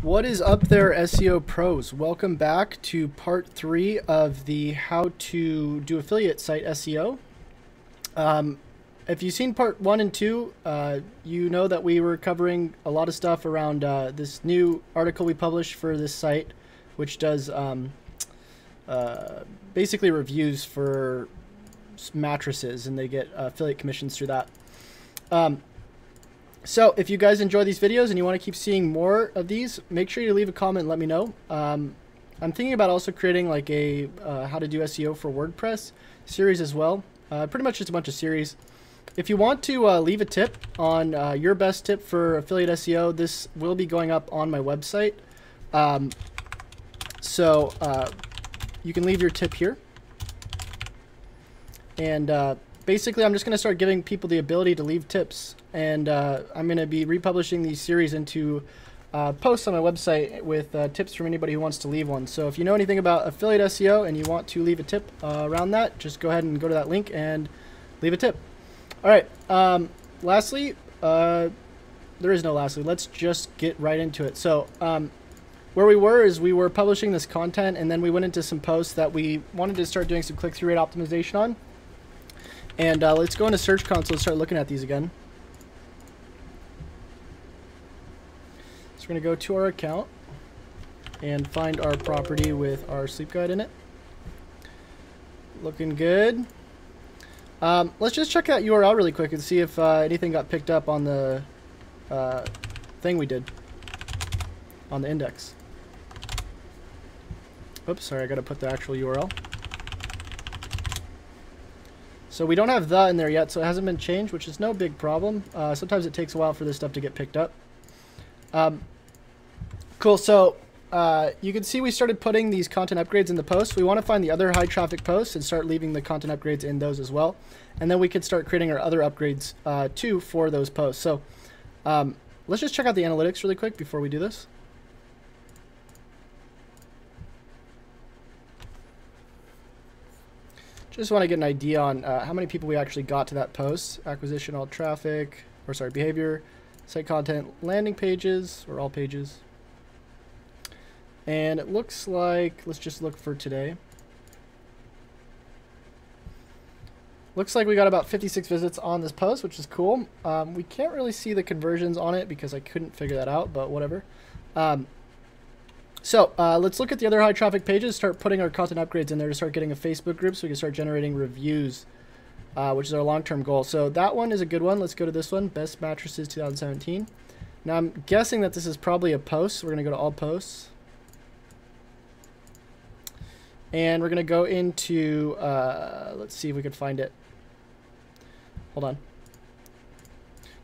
What is up there, SEO pros? Welcome back to part 3 of the how to do affiliate site SEO. If you've seen part 1 and 2, you know that we were covering a lot of stuff around this new article we published for this site, which does basically reviews for mattresses, and they get affiliate commissions through that. So if you guys enjoy these videos and you want to keep seeing more of these, make sure you leave a comment and let me know. I'm thinking about also creating like a how to do SEO for WordPress series as well. Pretty much just a bunch of series. If you want to leave a tip on your best tip for affiliate SEO, this will be going up on my website. So you can leave your tip here. And basically, I'm just going to start giving people the ability to leave tips. And I'm going to be republishing these series into posts on my website with tips from anybody who wants to leave one. So if you know anything about affiliate SEO and you want to leave a tip around that, just go ahead and go to that link and leave a tip. All right. Lastly, there is no lastly. Let's just get right into it. So where we were is we were publishing this content, and then we went into some posts that we wanted to start doing some click-through rate optimization on. And let's go into Search Console and start looking at these again. So we're going to go to our account and find our property with our sleep guide in it. Looking good. Let's just check that URL really quick and see if anything got picked up on the thing we did on the index. Oops, sorry, I got to put the actual URL. So we don't have the in there yet, so it hasn't been changed, which is no big problem. Sometimes it takes a while for this stuff to get picked up. Cool, so you can see we started putting these content upgrades in the posts. We want to find the other high traffic posts and start leaving the content upgrades in those as well. And then we could start creating our other upgrades too for those posts. So let's just check out the analytics really quick before we do this. Just want to get an idea on how many people we actually got to that post. Acquisition, all traffic, or sorry, behavior, site content, landing pages, or all pages. And it looks like, let's just look for today. Looks like we got about 56 visits on this post, which is cool. We can't really see the conversions on it because I couldn't figure that out, but whatever. So let's look at the other high traffic pages, start putting our content upgrades in there to start getting a Facebook group so we can start generating reviews, which is our long-term goal. So that one is a good one. Let's go to this one, Best Mattresses 2017. Now I'm guessing that this is probably a post. So we're going to go to all posts. And we're going to go into, let's see if we can find it. Hold on.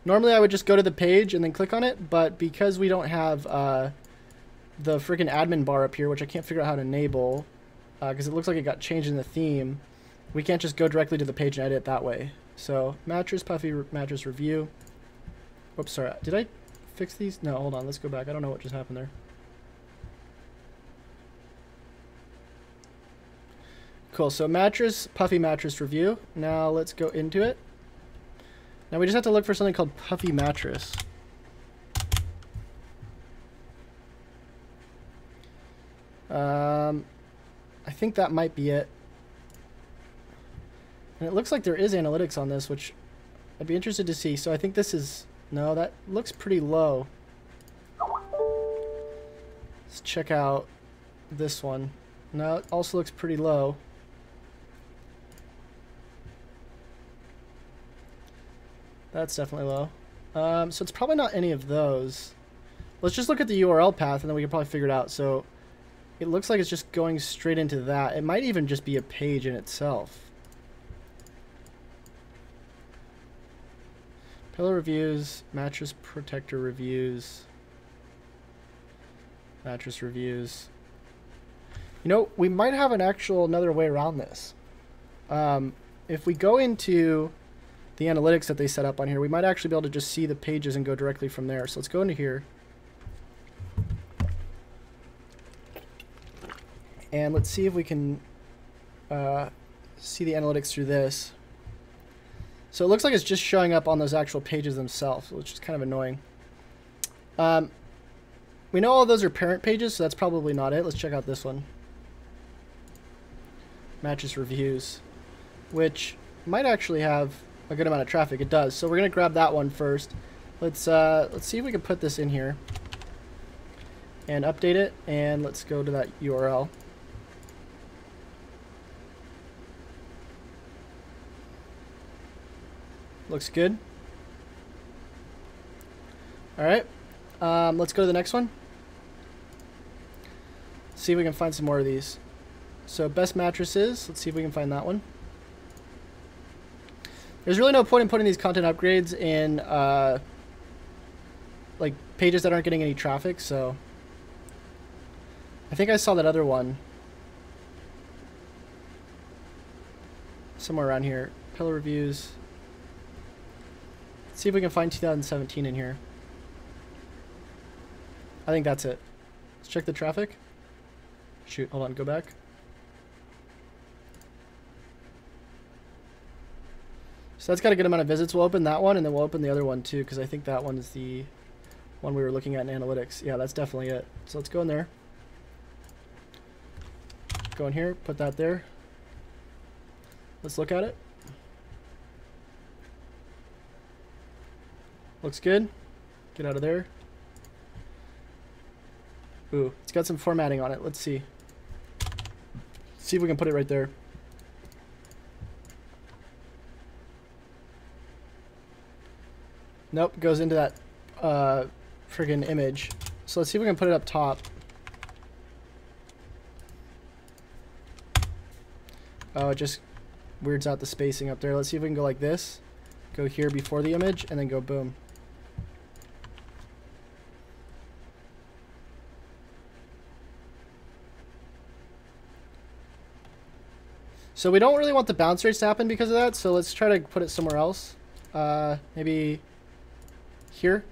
Normally I would just go to the page and then click on it, but because we don't have the freaking admin bar up here, which I can't figure out how to enable because it looks like it got changed in the theme, we can't just go directly to the page and edit it that way. So mattress, puffy mattress review. Oops, sorry, did I fix these? No, hold on, let's go back. I don't know what just happened there. Cool, so mattress, puffy mattress review. Now let's go into it. Now we just have to look for something called puffy mattress. I think that might be it. And it looks like there is analytics on this, which I'd be interested to see. So I think this is, no, that looks pretty low. Let's check out this one. No, it also looks pretty low. That's definitely low. So it's probably not any of those. Let's just look at the URL path and then we can probably figure it out. So it looks like it's just going straight into that. It might even just be a page in itself. Pillow reviews, mattress protector reviews, mattress reviews. You know, we might have another way around this. If we go into the analytics that they set up on here, we might actually be able to just see the pages and go directly from there. So let's go into here. And let's see if we can see the analytics through this. So it looks like it's just showing up on those actual pages themselves, which is kind of annoying. We know all those are parent pages, so that's probably not it. Let's check out this one. Mattress reviews, which might actually have a good amount of traffic. It does. So we're gonna grab that one first. Let's see if we can put this in here and update it, and let's go to that URL. Looks good. All right, let's go to the next one. See if we can find some more of these. So best mattresses, let's see if we can find that one. There's really no point in putting these content upgrades in like pages that aren't getting any traffic, so I think I saw that other one somewhere around here. Pillow reviews. Let's see if we can find 2017 in here. I think that's it. Let's check the traffic. Shoot, hold on, go back. So that's got a good amount of visits. We'll open that one, and then we'll open the other one too, because I think that one is the one we were looking at in analytics. Yeah, that's definitely it. So let's go in there. Go in here, put that there. Let's look at it. Looks good. Get out of there. Ooh, it's got some formatting on it. Let's see. See if we can put it right there. Nope, goes into that friggin' image. So let's see if we can put it up top. Oh, it just weirds out the spacing up there. Let's see if we can go like this. Go here before the image, and then go boom. So we don't really want the bounce rates to happen because of that, so let's try to put it somewhere else. Maybe here.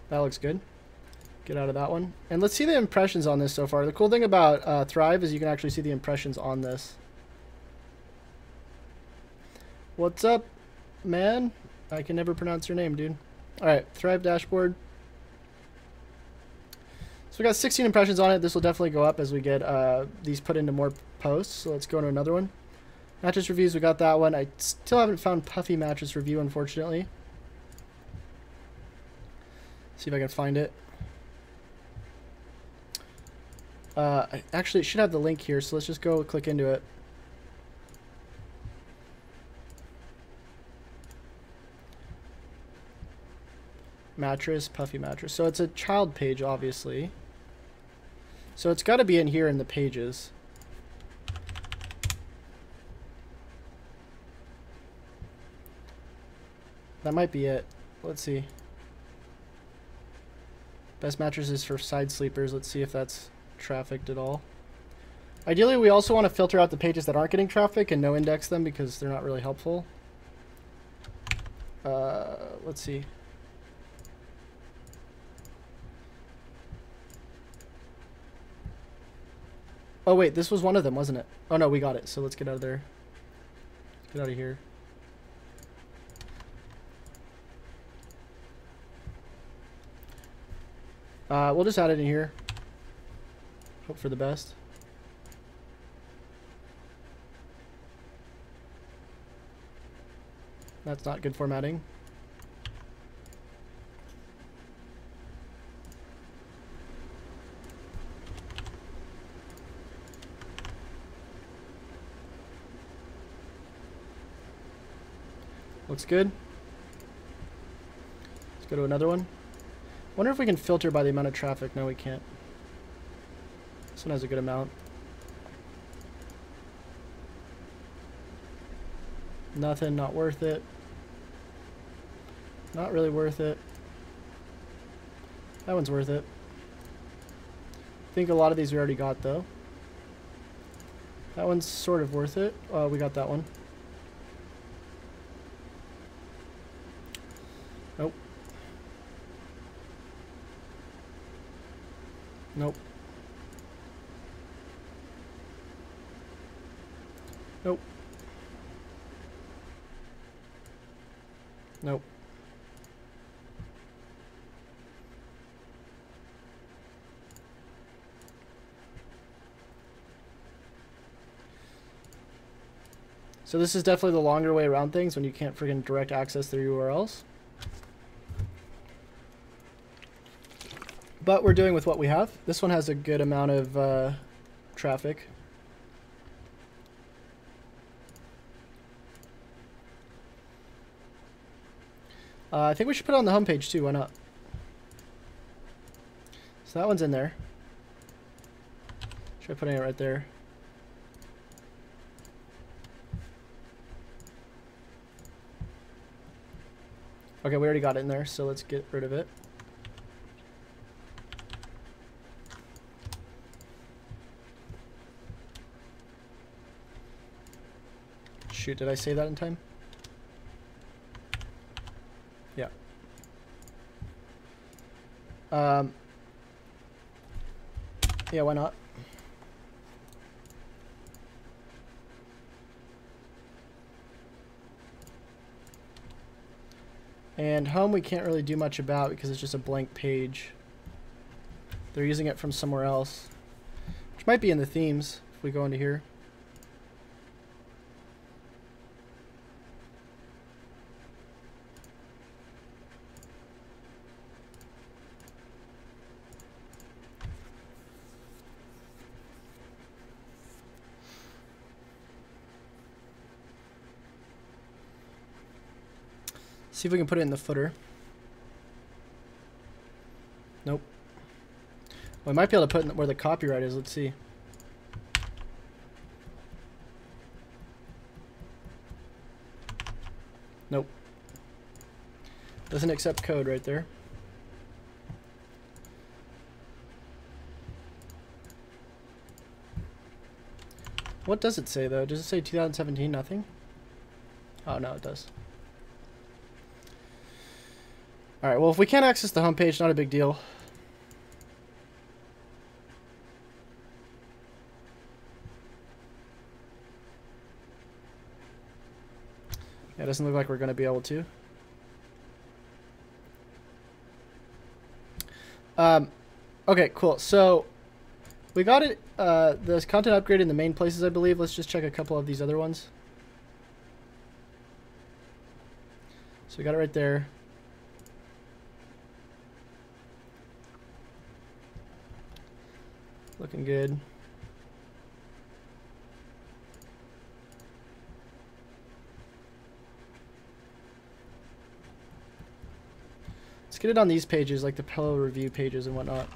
That looks good. Get out of that one. And let's see the impressions on this so far. The cool thing about Thrive is you can actually see the impressions on this. What's up, man? I can never pronounce your name, dude. Alright, Thrive dashboard. So we got 16 impressions on it. This will definitely go up as we get these put into more posts. So let's go to another one. Mattress reviews, we got that one. I still haven't found Puffy mattress review, unfortunately. See if I can find it. Actually, it should have the link here, so let's just go click into it. Mattress, Puffy mattress. So it's a child page, obviously. So it's got to be in here in the pages. That might be it. Let's see. Best mattresses for side sleepers. Let's see if that's trafficked at all. Ideally, we also want to filter out the pages that aren't getting traffic and no index them because they're not really helpful. Let's see. Oh wait, this was one of them, wasn't it? Oh no, we got it. So let's get out of there. Get out of here. We'll just add it in here. Hope for the best. That's not good formatting. Looks good. Let's go to another one. Wonder if we can filter by the amount of traffic. No, we can't. This one has a good amount. Nothing, not worth it. Not really worth it. That one's worth it. I think a lot of these we already got though. That one's sort of worth it. We got that one. Nope. Nope. Nope. Nope. So this is definitely the longer way around things when you can't freaking direct access their URLs. But we're doing with what we have. This one has a good amount of traffic. I think we should put it on the homepage too. Why not? So that one's in there. Try putting it right there. Okay, we already got it in there, so let's get rid of it. Shoot, did I say that in time? Yeah. Yeah, why not? And home we can't really do much about because it's just a blank page. They're using it from somewhere else, which might be in the themes if we go into here. See if we can put it in the footer. Nope. We might be able to put it where the copyright is. Let's see. Nope. Doesn't accept code right there. What does it say though? Does it say 2017? Nothing? Oh no, it does. Alright, well if we can't access the homepage, not a big deal. Yeah, it doesn't look like we're going to be able to. Okay, cool. So we got it. The content upgrade in the main places, I believe. Let's just check a couple of these other ones. So we got it right there. Looking good. Let's get it on these pages, like the Pillow review pages and whatnot.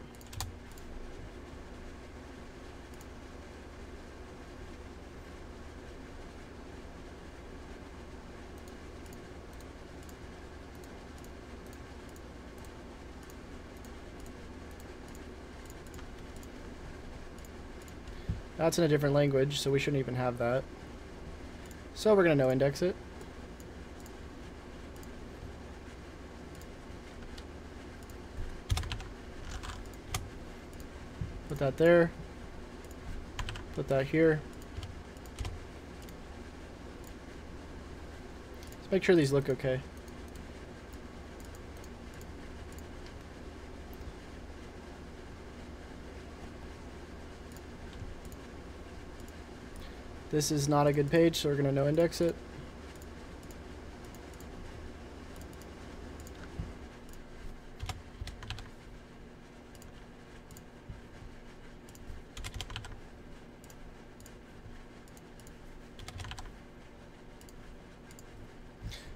That's in a different language, so we shouldn't even have that. So we're going to no index it. Put that there. Put that here. Let's make sure these look okay. This is not a good page, so we're going to no index it.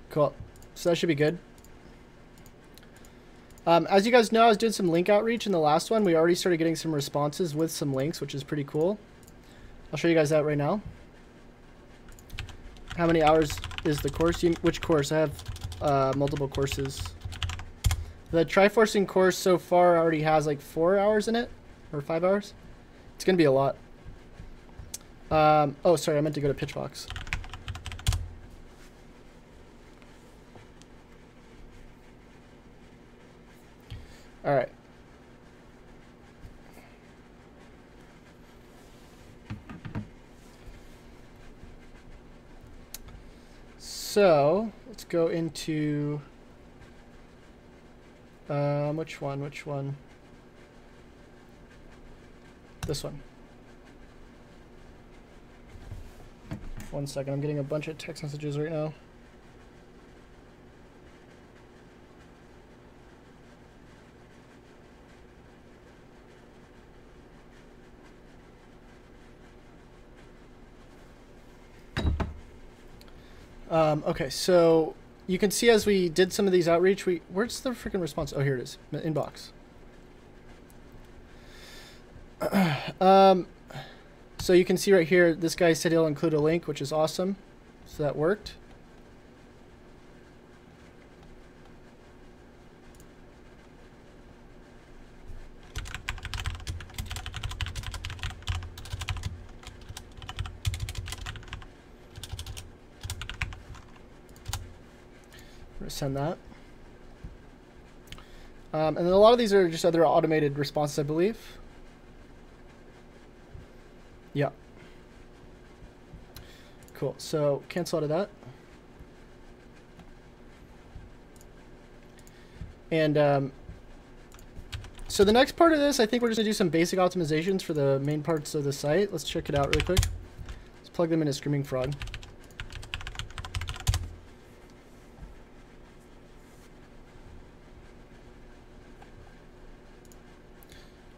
Cool. So that should be good. As you guys know, I was doing some link outreach in the last one. We already started getting some responses with some links, which is pretty cool. I'll show you guys that right now. How many hours is the course? Which course? I have multiple courses. The Triforcing course so far already has like 4 hours in it, or 5 hours. It's gonna be a lot. Oh, sorry, I meant to go to Pitchbox. All right. so let's go into which one? This one. One second, I'm getting a bunch of text messages right now. Okay, so you can see as we did some of these outreach, where's the freaking response? Oh, here it is, inbox. So you can see right here, this guy said he'll include a link, which is awesome. So that worked. I'm going to send that. And then a lot of these are just other automated responses, I believe. Yeah. Cool. So cancel out of that. And so the next part of this, I think we're just going to do some basic optimizations for the main parts of the site. Let's check it out really quick. Let's plug them into Screaming Frog.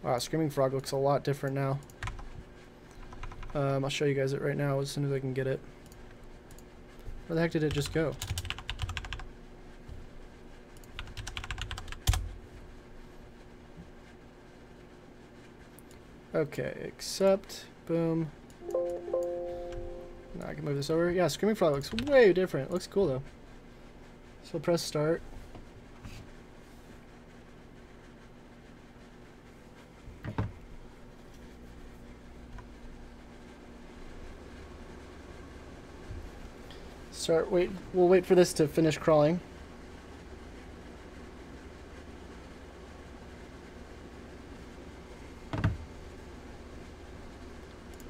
Wow, Screaming Frog looks a lot different now. I'll show you guys it right now as soon as I can get it. Where the heck did it just go? Okay, accept. Boom. Now I can move this over. Yeah, Screaming Frog looks way different. It looks cool though. So press start. We'll wait for this to finish crawling.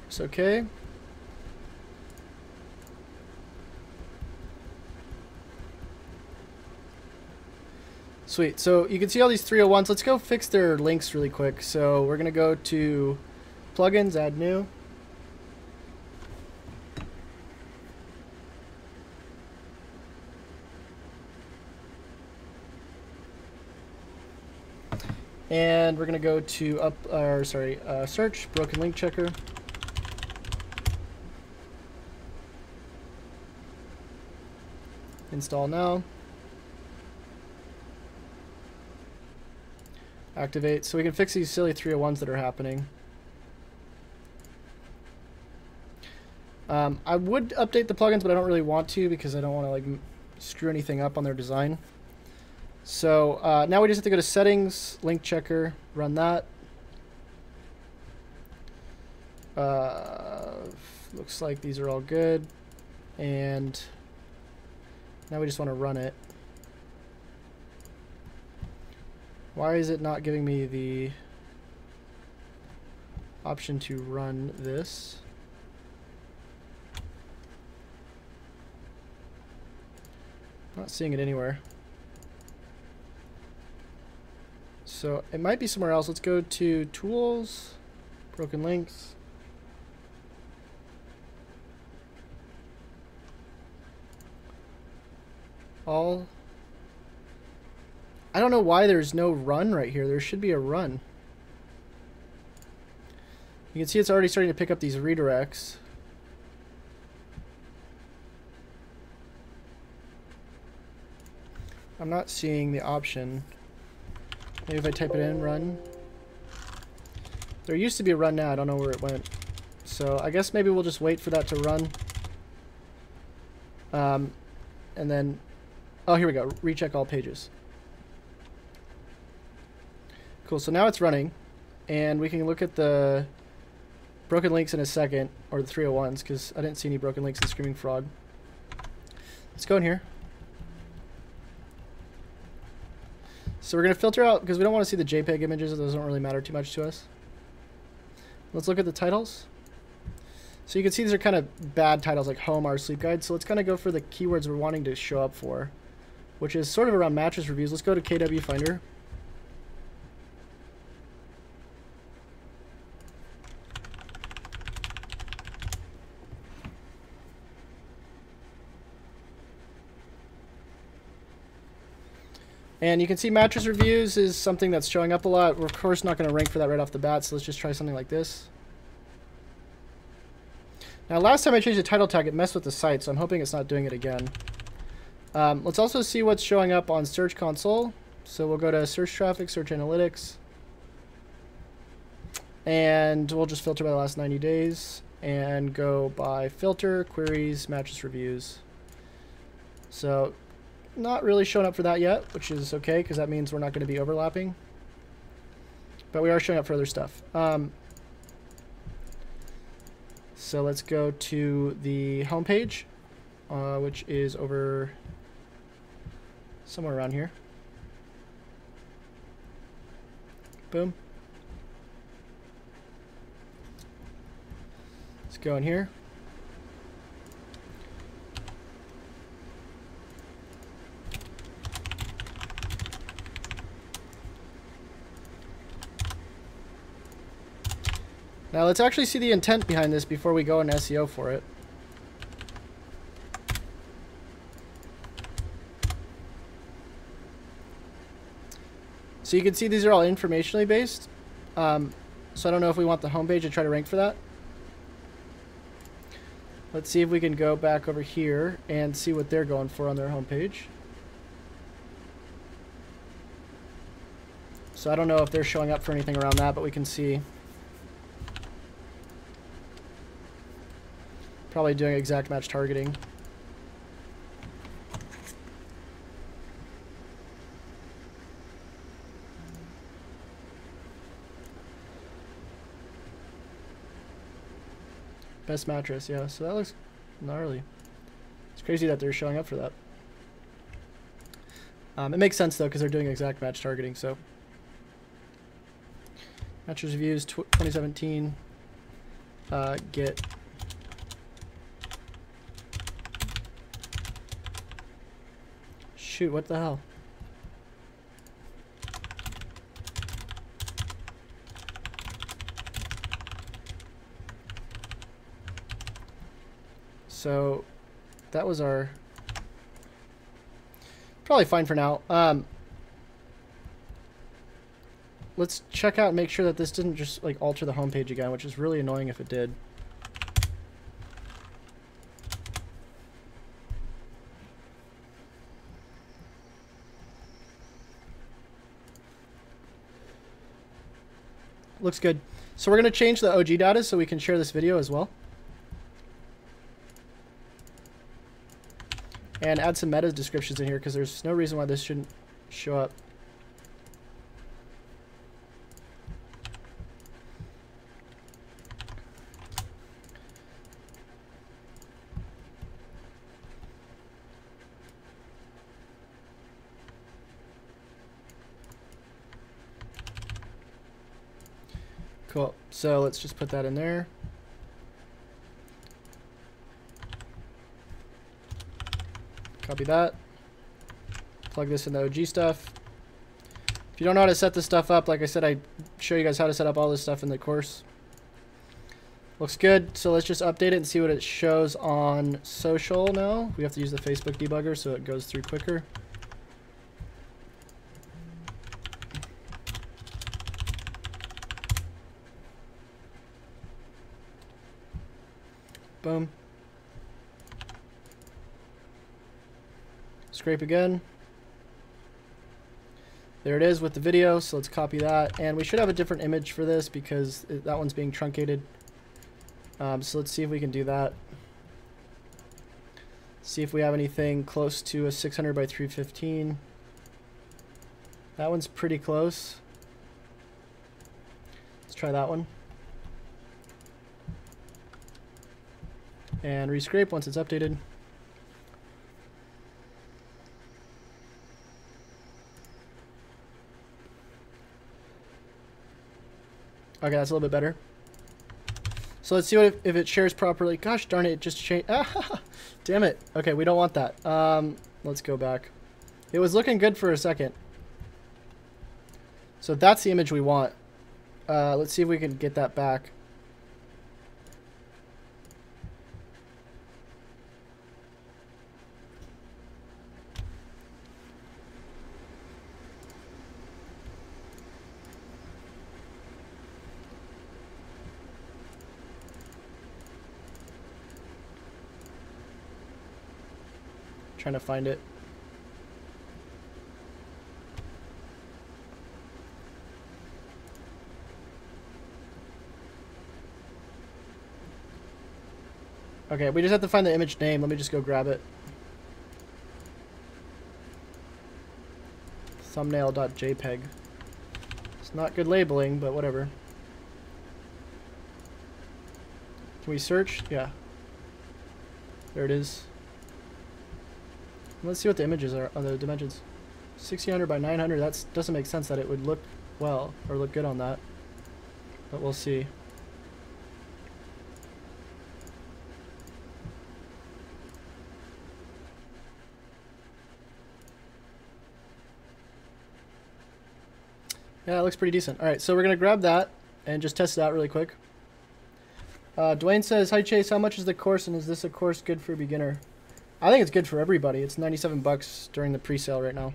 It's okay. Sweet. So you can see all these 301s. Let's go fix their links really quick. So we're going to go to plugins, add new. And we're going to go to search, broken link checker. Install now. Activate. So we can fix these silly 301s that are happening. I would update the plugins, but I don't really want to because I don't want to like screw anything up on their design. So now we just have to go to settings, link checker, run that. Looks like these are all good. And now we just want to run it. Why is it not giving me the option to run this? Not seeing it anywhere. So it might be somewhere else. Let's go to tools, broken links. All. I don't know why there's no run right here. There should be a run. You can see it's already starting to pick up these redirects. I'm not seeing the option. Maybe if I type it in, run. There used to be a run now. I don't know where it went. So I guess maybe we'll just wait for that to run. And then, oh, here we go. Recheck all pages. Cool. So now it's running. And we can look at the broken links in a second, or the 301s, because I didn't see any broken links in Screaming Frog. Let's go in here. So we're going to filter out, because we don't want to see the JPEG images. Those don't really matter too much to us. Let's look at the titles. So you can see these are kind of bad titles like home, our sleep guide. So let's kind of go for the keywords we're wanting to show up for, which is sort of around mattress reviews. Let's go to KW Finder. And you can see mattress reviews is something that's showing up a lot. We're of course not going to rank for that right off the bat, so let's just try something like this. Now last time I changed the title tag, it messed with the site, so I'm hoping it's not doing it again. Let's also see what's showing up on Search Console. So we'll go to Search Traffic, Search Analytics. And we'll just filter by the last 90 days and go by Filter, Queries, Mattress Reviews. So not really showing up for that yet, which is okay because that means we're not going to be overlapping. But we are showing up for other stuff. So let's go to the home page, which is over somewhere around here. Boom. Let's go in here. Now let's actually see the intent behind this before we go in SEO for it. So you can see these are all informationally based. So I don't know if we want the homepage to try to rank for that. Let's see if we can go back over here and see what they're going for on their homepage. So I don't know if they're showing up for anything around that, but we can see. Probably doing exact match targeting. Best mattress, yeah. So that looks gnarly. It's crazy that they're showing up for that. It makes sense though because they're doing exact match targeting. So mattress reviews 2017. Get shoot, what the hell? So that was our probably fine for now. Let's check out and make sure that this didn't just like alter the homepage again, which is really annoying if it did. Looks good. So we're going to change the OG data so we can share this video as well. And add some meta descriptions in here because there's no reason why this shouldn't show up. Cool. So let's just put that in there. Copy that. Plug this in the OG stuff. If you don't know how to set this stuff up, like I said, I show you guys how to set up all this stuff in the course. Looks good. So let's just update it and see what it shows on social now. We have to use the Facebook debugger so it goes through quicker. Boom. Scrape again. There it is with the video, so let's copy that. And we should have a different image for this because that one's being truncated. So let's see if we can do that. See if we have anything close to a 600 by 315. That one's pretty close. Let's try that one. And rescrape once it's updated. Okay, that's a little bit better. So let's see what if it shares properly. Gosh darn it, it just changed. Ah, damn it. Okay, we don't want that. Let's go back. It was looking good for a second. So that's the image we want. Let's see if we can get that back. Trying to find it. Okay, we just have to find the image name. Let me just go grab it. Thumbnail.jpg. It's not good labeling, but whatever. Can we search? Yeah. There it is. Let's see what the images are, the dimensions. 1600 by 900, that doesn't make sense that it would look well, or look good on that. But we'll see. Yeah, it looks pretty decent. Alright, so we're going to grab that and just test it out really quick. Dwayne says, "Hi Chase, how much is the course and is this a course good for a beginner?" I think it's good for everybody. It's 97 bucks during the pre-sale right now.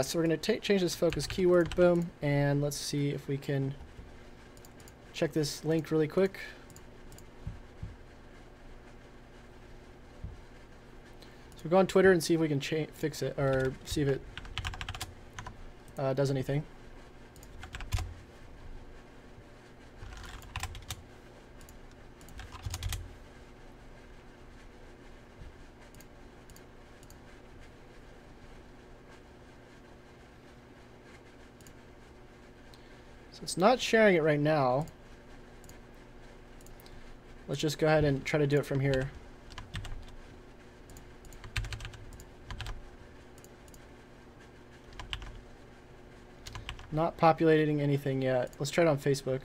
So we're going to change this focus keyword, boom, and let's see if we can check this link really quick. So go on Twitter and see if we can fix it, or see if it does anything. It's not sharing it right now. Let's just go ahead and try to do it from here. Not populating anything yet. Let's try it on Facebook.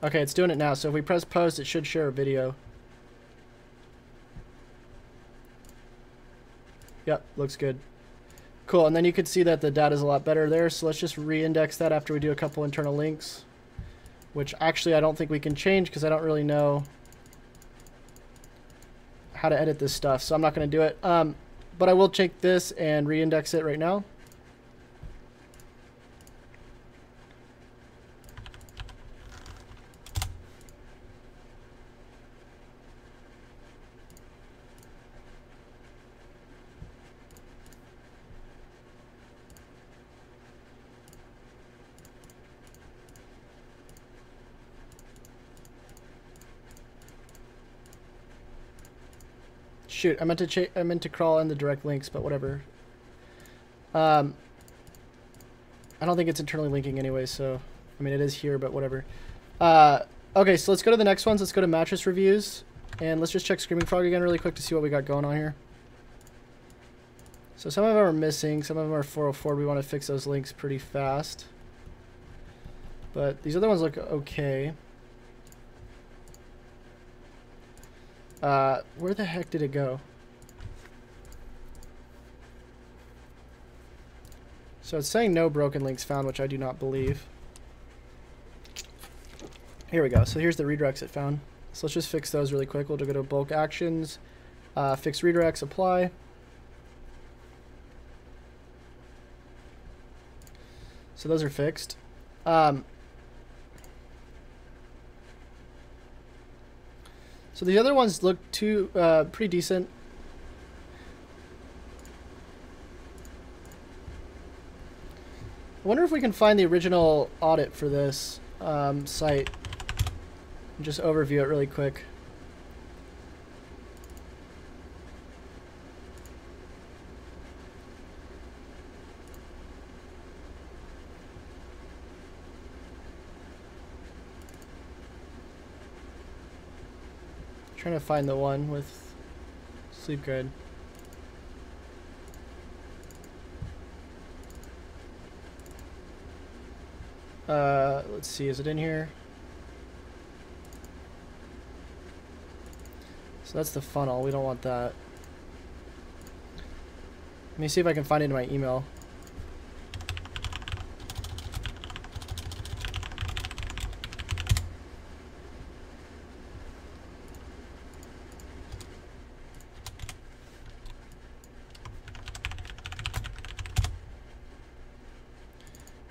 Okay, it's doing it now. So if we press post, it should share a video. Yep, looks good. Cool, and then you can see that the data is a lot better there, so let's just re-index that after we do a couple internal links, which actually I don't think we can change because I don't really know how to edit this stuff, so I'm not going to do it. But I will take this and re-index it right now. Shoot, I meant to crawl in the direct links, but whatever. I don't think it's internally linking anyway, so I mean it is here, but whatever. Okay, so let's go to the next ones. Let's go to mattress reviews, and let's just check Screaming Frog again really quick to see what we got going on here. So some of them are missing, some of them are 404. We want to fix those links pretty fast, but these other ones look okay. Where the heck did it go? So it's saying no broken links found, which I do not believe. Here we go. So here's the redirects it found. So let's just fix those really quick. We'll go to bulk actions, fix redirects, apply. So those are fixed. So the other ones look pretty decent. I wonder if we can find the original audit for this site and just overview it really quick. Trying to find the one with sleep guide. Let's see, is it in here? So that's the funnel. We don't want that. Let me see if I can find it in my email.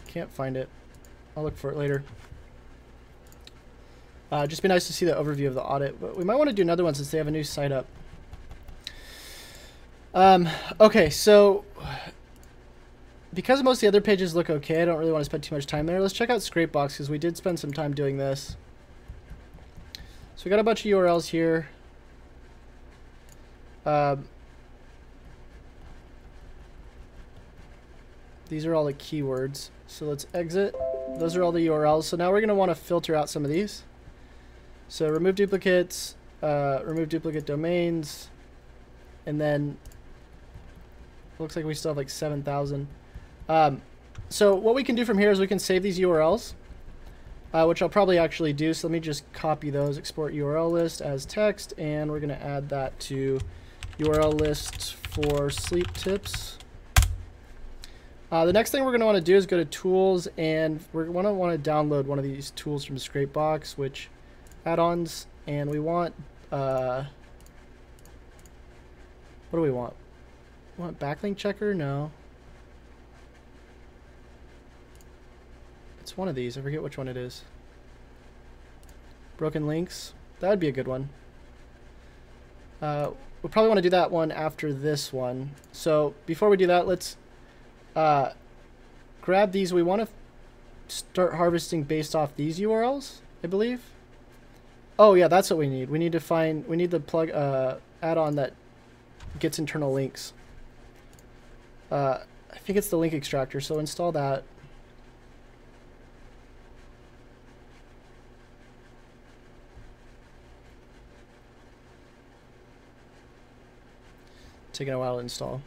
Can't find it. I'll look for it later. Just be nice to see the overview of the audit, but we might want to do another one since they have a new site up. Okay, so because most of the other pages look okay, I don't really want to spend too much time there. Let's check out Scrapebox because we did spend some time doing this. So we got a bunch of URLs here. These are all the keywords. So let's exit. Those are all the URLs. So now we're going to want to filter out some of these. So remove duplicates, remove duplicate domains, and then looks like we still have like 7,000. So what we can do from here is we can save these URLs, which I'll probably actually do. So let me just copy those, export URL list as text, and we're going to add that to URL list for sleep tips. The next thing we're going to want to do is go to tools, and we're going to want to download one of these tools from Scrapebox, which add-ons, and we want what do we want? We want backlink checker? No. It's one of these. I forget which one it is. Broken links. That would be a good one. We'll probably want to do that one after this one. So before we do that, let's grab these. We want to start harvesting based off these URLs, I believe. Oh yeah, that's what we need. We need to find, we need the plug add-on that gets internal links. I think it's the link extractor, so install that. Taking a while to install.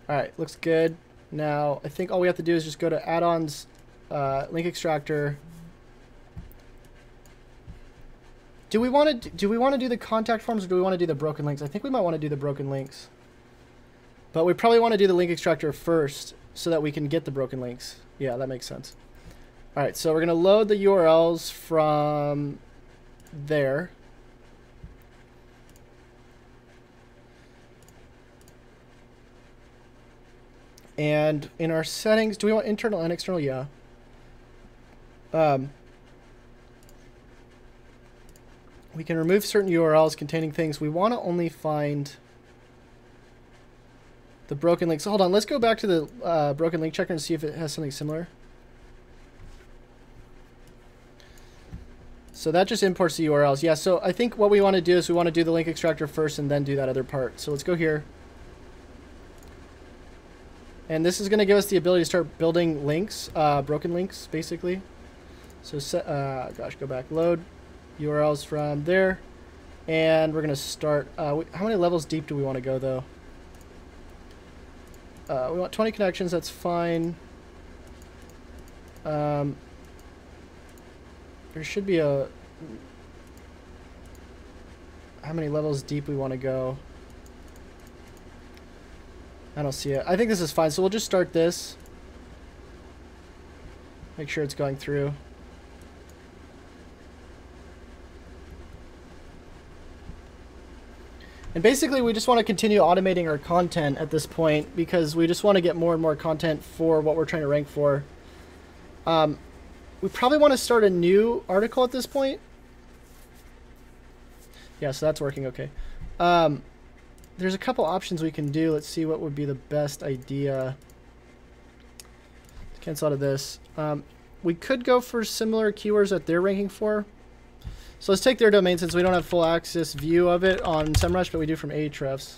Alright, looks good. Now, I think all we have to do is just go to add-ons, link extractor. Do we want to do the contact forms, or do we want to do the broken links? I think we might want to do the broken links. But we probably want to do the link extractor first so that we can get the broken links. Yeah, that makes sense. Alright, so we're going to load the URLs from there. And in our settings, do we want internal and external? Yeah. We can remove certain URLs containing things. We want to only find the broken links. So hold on, let's go back to the broken link checker and see if it has something similar. So that just imports the URLs. Yeah, so I think what we want to do is we want to do the link extractor first and then do that other part. So let's go here. And this is going to give us the ability to start building links, broken links, basically. So, gosh, go back, load URLs from there. And we're going to start, how many levels deep do we want to go, though? We want 20 connections, that's fine. There should be a... how many levels deep we want to go. I don't see it. I think this is fine, so we'll just start this. Make sure it's going through. And basically, we just want to continue automating our content at this point because we just want to get more and more content for what we're trying to rank for. We probably want to start a new article at this point. Yeah, so that's working okay. There's a couple options we can do. Let's see what would be the best idea. Let's cancel out of this. We could go for similar keywords that they're ranking for. So let's take their domain since we don't have full access view of it on SEMrush, but we do from Ahrefs.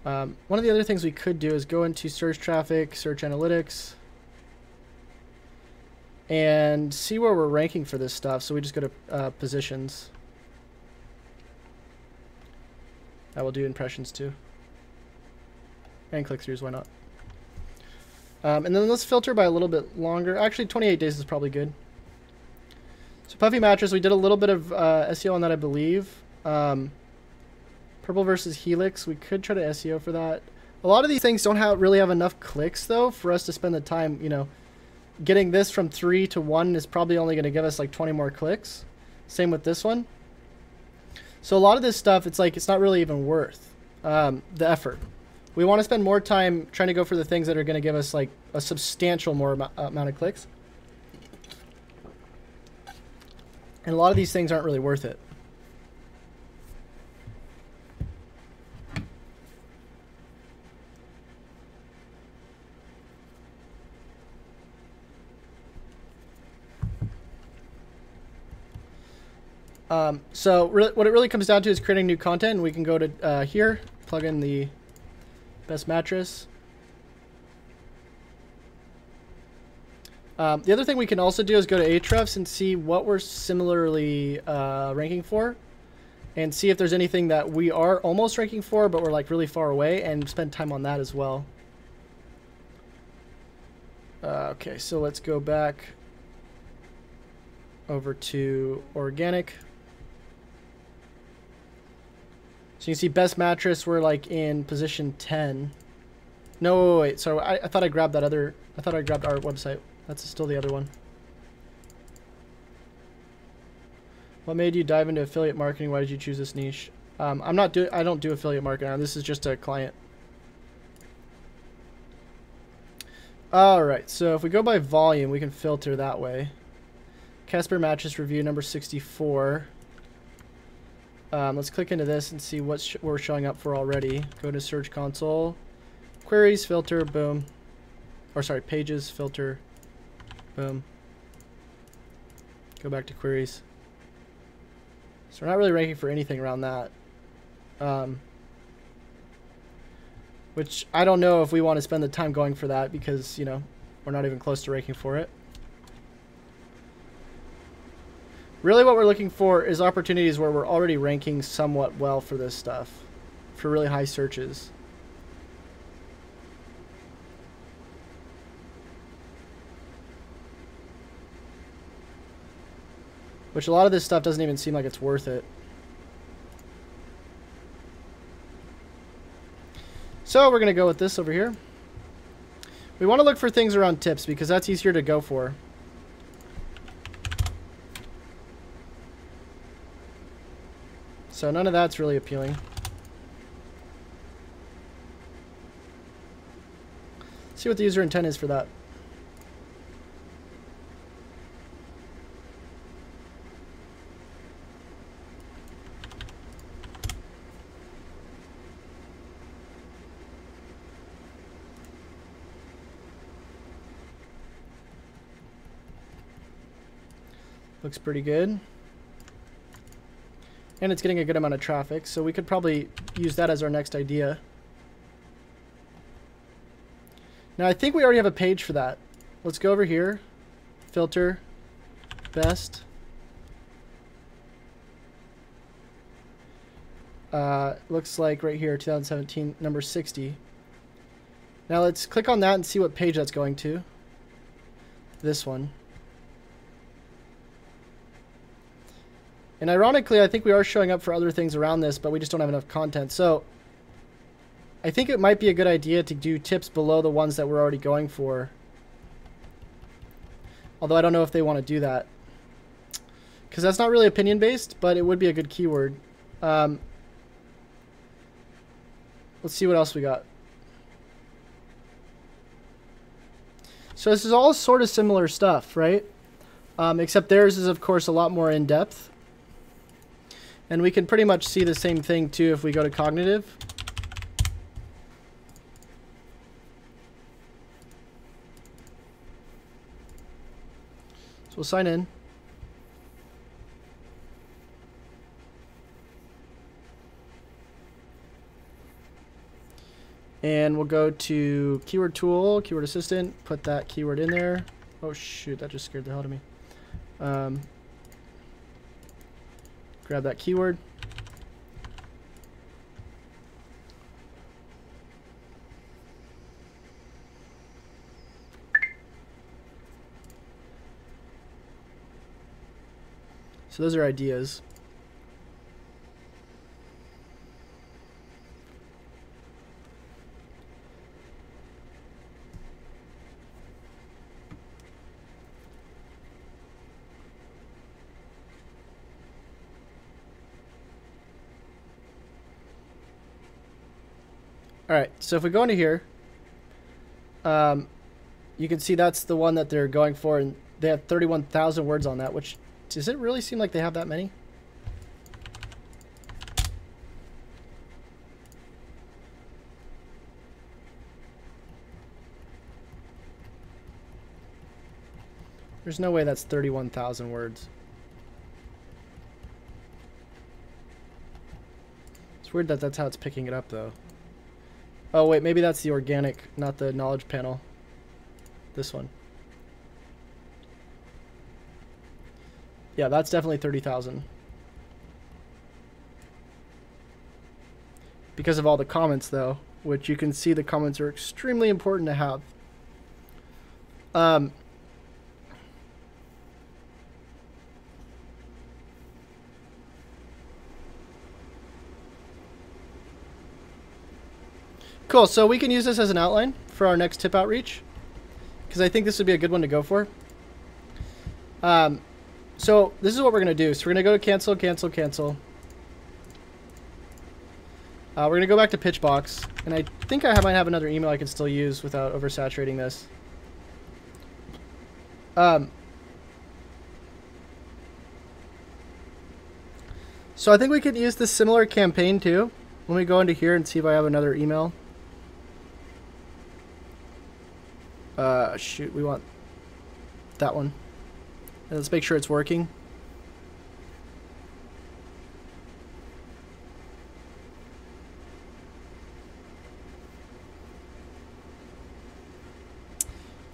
One of the other things we could do is go into search traffic, search analytics. and see where we're ranking for this stuff. So we just go to positions. I will do impressions too. And click-throughs, why not? And then let's filter by a little bit longer. Actually, 28 days is probably good. So Puffy Mattress, we did a little bit of SEO on that, I believe. Purple versus Helix, we could try to SEO for that. A lot of these things don't really have enough clicks, though, for us to spend the time, you know. Getting this from 3 to 1 is probably only going to give us like 20 more clicks. Same with this one. So a lot of this stuff, it's like, it's not really even worth the effort. We want to spend more time trying to go for the things that are going to give us like a substantial more amount of clicks. And a lot of these things aren't really worth it. So what it really comes down to is creating new content. And we can go to here, plug in the best mattress. The other thing we can also do is go to Ahrefs and see what we're similarly ranking for, and see if there's anything that we are almost ranking for, but we're like really far away, and spend time on that as well. Okay, so let's go back over to organic. So you can see best mattress, we're like in position 10. No, wait, so I thought I grabbed that other, I thought I grabbed our website. That's still the other one. What made you dive into affiliate marketing? Why did you choose this niche? I don't do affiliate marketing. This is just a client. All right, so if we go by volume, we can filter that way. Casper mattress review number 64. Let's click into this and see what we're showing up for already. Go to Search Console, queries, filter, boom. Or sorry, pages, filter, boom. Go back to queries. So we're not really ranking for anything around that. Which I don't know if we want to spend the time going for that because, you know, we're not even close to ranking for it. Really what we're looking for is opportunities where we're already ranking somewhat well for this stuff, for really high searches. Which a lot of this stuff doesn't even seem like it's worth it. So we're going to go with this over here. We want to look for things around tips because that's easier to go for. So none of that's really appealing. See what the user intent is for that. Looks pretty good. And it's getting a good amount of traffic, so we could probably use that as our next idea. Now I think we already have a page for that. Let's go over here, filter, best. Looks like right here, 2017, number 60. Now let's click on that and see what page that's going to. This one. And ironically, I think we are showing up for other things around this, but we just don't have enough content. So I think it might be a good idea to do tips below the ones that we're already going for. Although I don't know if they want to do that. Because that's not really opinion-based, but it would be a good keyword. Let's see what else we got. So this is all sort of similar stuff, right? Except theirs is, of course, a lot more in-depth. And we can pretty much see the same thing, too, if we go to cognitive. So we'll sign in. And we'll go to keyword tool, keyword assistant, put that keyword in there. Oh shoot, that just scared the hell out of me. Grab that keyword. So those are ideas. All right, so if we go into here, you can see that's the one that they're going for, and they have 31,000 words on that, which, does it really seem like they have that many? There's no way that's 31,000 words. It's weird that that's how it's picking it up, though. Oh, wait, maybe that's the organic, not the knowledge panel. This one. Yeah, that's definitely 30,000. Because of all the comments, though, which you can see the comments are extremely important to have. Cool, so we can use this as an outline for our next tip outreach, because I think this would be a good one to go for. So this is what we're going to do. So we're going to go to cancel, cancel, cancel. We're going to go back to Pitchbox, and I think I might have another email I can still use without oversaturating this. So I think we could use this similar campaign too. Let me go into here and see if I have another email. Shoot, we want that one. And let's make sure it's working.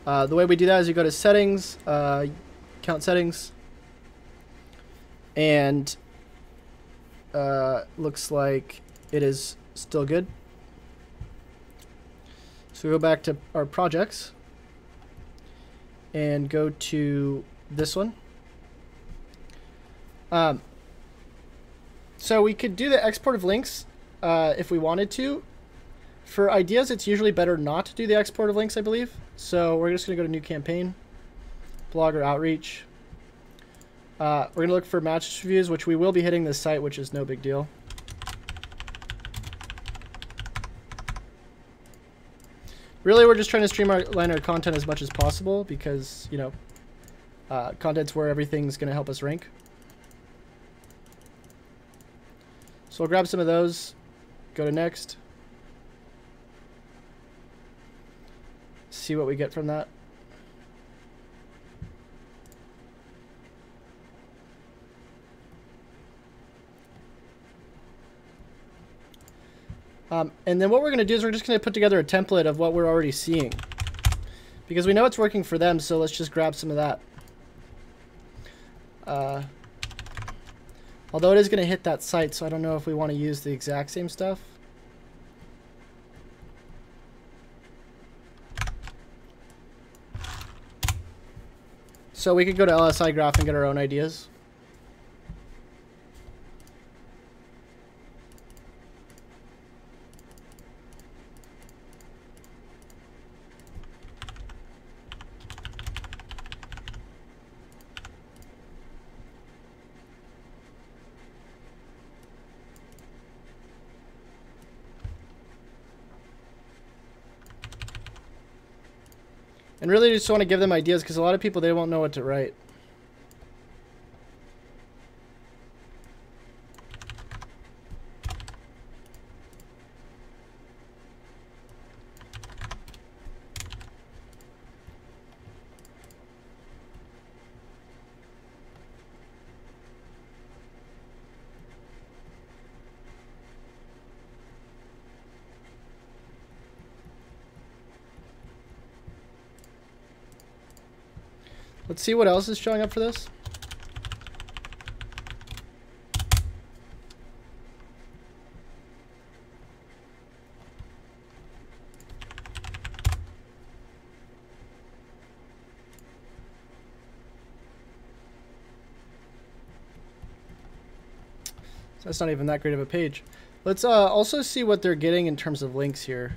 The way we do that is you go to settings, account settings, and looks like it is still good. So we go back to our projects and go to this one. So we could do the export of links if we wanted to. For ideas, it's usually better not to do the export of links, I believe. So we're just going to go to new campaign, blogger outreach. We're going to look for match reviews, which we will be hitting this site, which is no big deal. Really, we're just trying to streamline our content as much as possible because, you know, content's where everything's going to help us rank. So we'll grab some of those, go to next, see what we get from that. And then what we're going to do is we're just going to put together a template of what we're already seeing. Because we know it's working for them, so let's just grab some of that. Although it is going to hit that site, so I don't know if we want to use the exact same stuff. So we could go to LSI Graph and get our own ideas. And really just want to give them ideas because a lot of people, they won't know what to write. Let's see what else is showing up for this. So that's not even that great of a page. Let's also see what they're getting in terms of links here.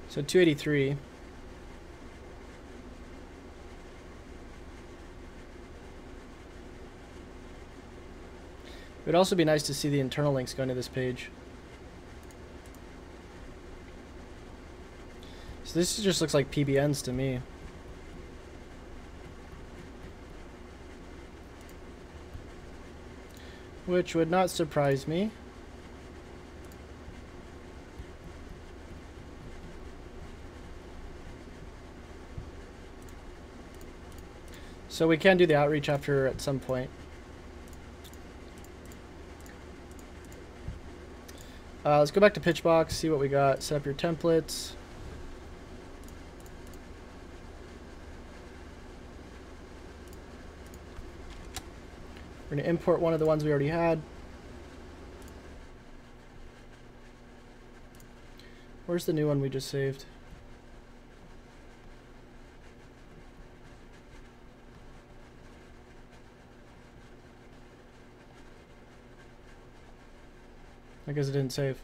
So 283. It would also be nice to see the internal links going to this page. So this just looks like PBNs to me. Which would not surprise me. So we can do the outreach after at some point. Let's go back to Pitchbox, see what we got. Set up your templates. We're going to import one of the ones we already had. Where's the new one we just saved? I guess it didn't save.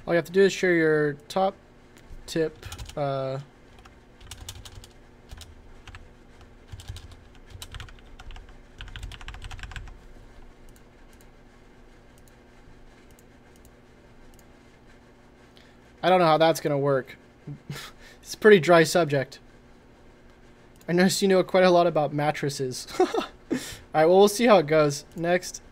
All you have to do is share your top tip. I don't know how that's going to work. It's a pretty dry subject. I noticed you know quite a lot about mattresses. Alright, well, we'll see how it goes. Next.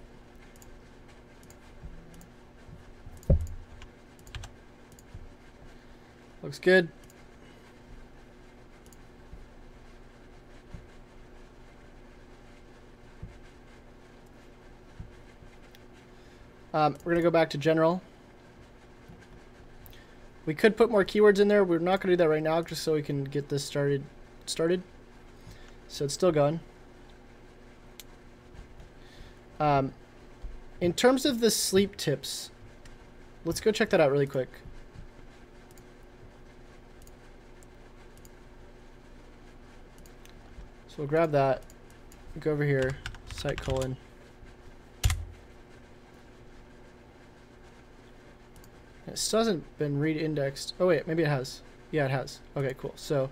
Looks good. We're going to go back to general. We could put more keywords in there. We're not going to do that right now just so we can get this started. So it's still going. In terms of the sleep tips, let's go check that out really quick. So we'll grab that, go over here, site colon. It still hasn't been read indexed. Oh wait, maybe it has. Yeah, it has. Okay, cool. So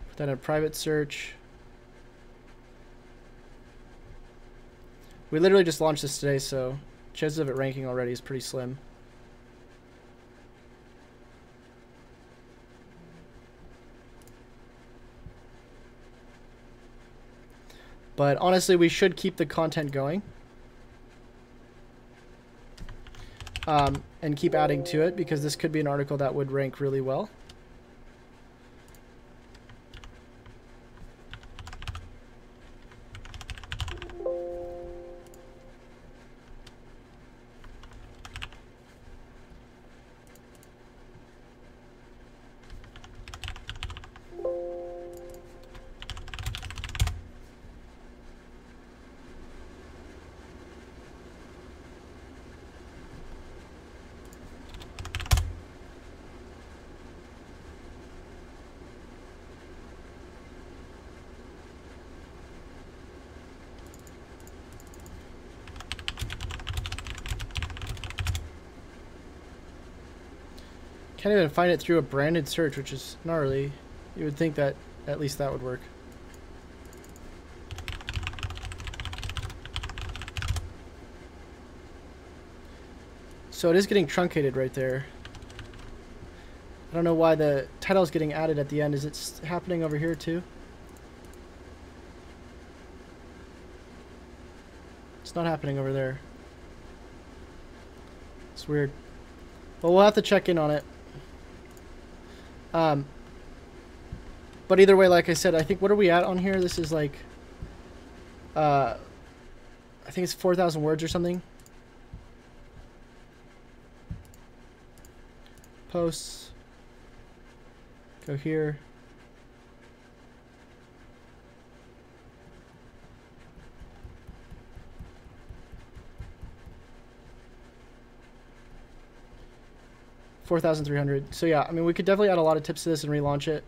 put that in a private search. We literally just launched this today, so chances of it ranking already is pretty slim. But honestly, we should keep the content going. And keep adding to it, because this could be an article that would rank really well. Can't even find it through a branded search, which is gnarly. You would think that at least that would work. So it is getting truncated right there. I don't know why the title is getting added at the end. Is it happening over here too? It's not happening over there. It's weird. Well, we'll have to check in on it. But either way, like I said, I think, what are we at on here? This is like, I think it's 4,000 words or something. Posts. Go here. $4,300. So yeah, I mean, we could definitely add a lot of tips to this and relaunch it.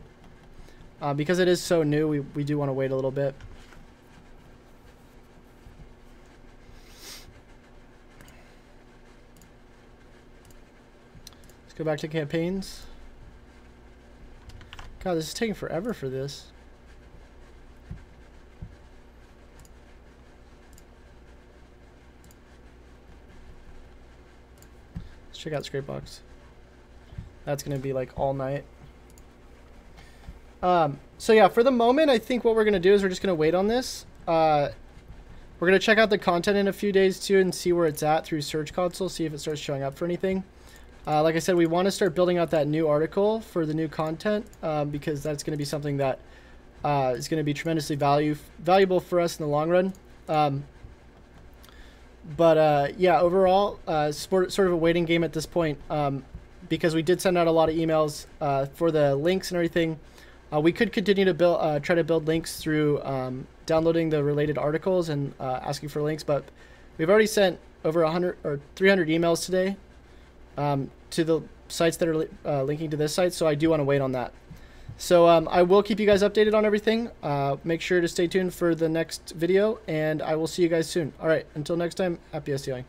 Because it is so new, we do want to wait a little bit. Let's go back to campaigns. God, this is taking forever for this. Let's check out Scrapebox. That's going to be like all night. So yeah, for the moment, I think what we're going to do is we're just going to wait on this. We're going to check out the content in a few days too and see where it's at through Search Console, see if it starts showing up for anything. Like I said, we want to start building out that new article for the new content because that's going to be something that is going to be tremendously valuable for us in the long run. Yeah, overall, sort of a waiting game at this point because we did send out a lot of emails for the links and everything. We could continue to build, try to build links through downloading the related articles and asking for links, but we've already sent over 100 or 300 emails today to the sites that are linking to this site, so I do want to wait on that. So I will keep you guys updated on everything. Make sure to stay tuned for the next video, and I will see you guys soon. All right, until next time, happy SEOing.